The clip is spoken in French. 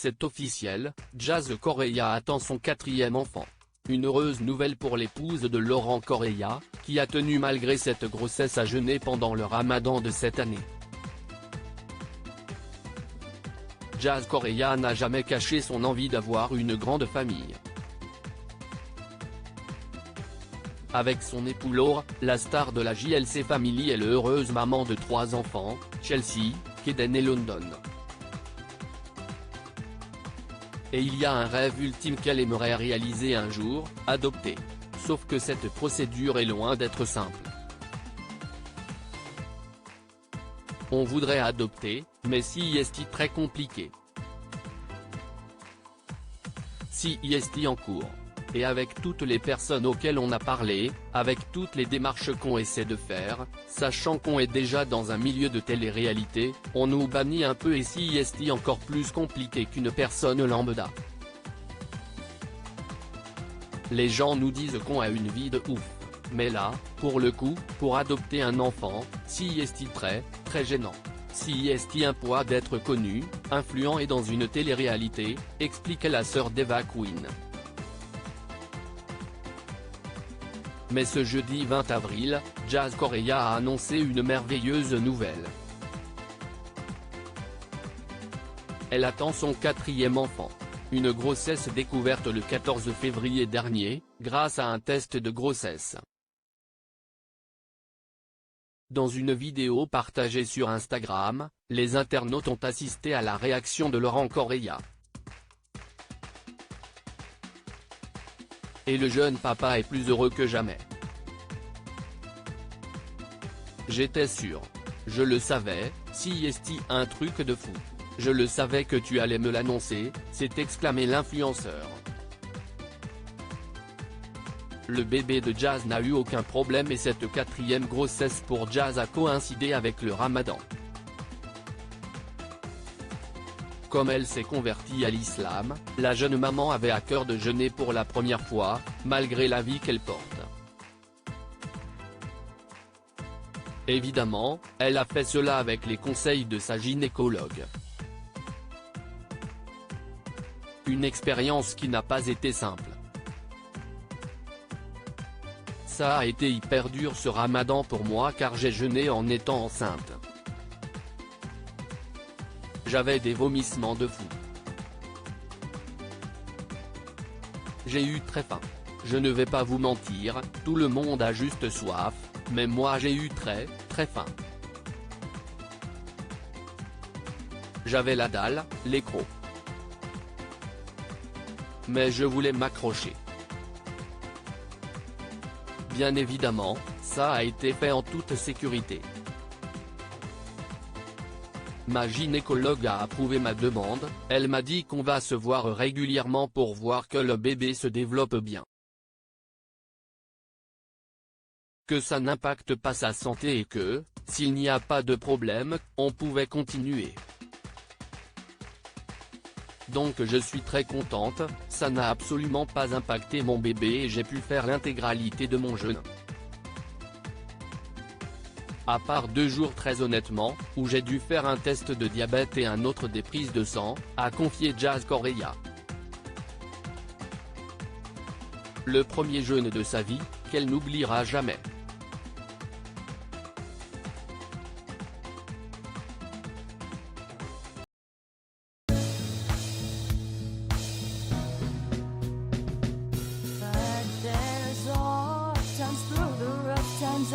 C'est officiel, Jazz Correia attend son 4e enfant. Une heureuse nouvelle pour l'épouse de Laurent Correia, qui a tenu malgré cette grossesse à jeûner pendant le ramadan de cette année. Jazz Correia n'a jamais caché son envie d'avoir une grande famille. Avec son époux Laure, la star de la JLC Family est l'heureuse maman de 3 enfants, Chelsea, Kaden et London. Et il y a un rêve ultime qu'elle aimerait réaliser un jour, adopter. Sauf que cette procédure est loin d'être simple. On voudrait adopter, mais si est très compliqué. Si est en cours. Et avec toutes les personnes auxquelles on a parlé, avec toutes les démarches qu'on essaie de faire, sachant qu'on est déjà dans un milieu de télé-réalité, on nous bannit un peu et si est encore plus compliqué qu'une personne lambda. Les gens nous disent qu'on a une vie de ouf. Mais là, pour le coup, pour adopter un enfant, si est très gênant. Si est un poids d'être connu, influent et dans une télé-réalité, expliquait la sœur d'Eva Queen. Mais ce jeudi 20 avril, Jazz Correia a annoncé une merveilleuse nouvelle. Elle attend son 4e enfant. Une grossesse découverte le 14 février dernier, grâce à un test de grossesse. Dans une vidéo partagée sur Instagram, les internautes ont assisté à la réaction de Laurent Correia. Et le jeune papa est plus heureux que jamais. J'étais sûr. Je le savais, si est un truc de fou. Je le savais que tu allais me l'annoncer, s'est exclamé l'influenceur. Le bébé de Jazz n'a eu aucun problème et cette 4e grossesse pour Jazz a coïncidé avec le ramadan. Comme elle s'est convertie à l'islam, la jeune maman avait à cœur de jeûner pour la première fois, malgré la vie qu'elle porte. Évidemment, elle a fait cela avec les conseils de sa gynécologue. Une expérience qui n'a pas été simple. Ça a été hyper dur ce ramadan pour moi car j'ai jeûné en étant enceinte. J'avais des vomissements de fou. J'ai eu très faim. Je ne vais pas vous mentir, tout le monde a juste soif, mais moi j'ai eu très faim. J'avais la dalle, les crocs. Mais je voulais m'accrocher. Bien évidemment, ça a été fait en toute sécurité. Ma gynécologue a approuvé ma demande, elle m'a dit qu'on va se voir régulièrement pour voir que le bébé se développe bien. Que ça n'impacte pas sa santé et que, s'il n'y a pas de problème, on pouvait continuer. Donc je suis très contente, ça n'a absolument pas impacté mon bébé et j'ai pu faire l'intégralité de mon jeûne. À part 2 jours très honnêtement, où j'ai dû faire un test de diabète et un autre des prises de sang, a confié Jazz Correia. Le premier jeûne de sa vie, qu'elle n'oubliera jamais. But there's all times through the rough times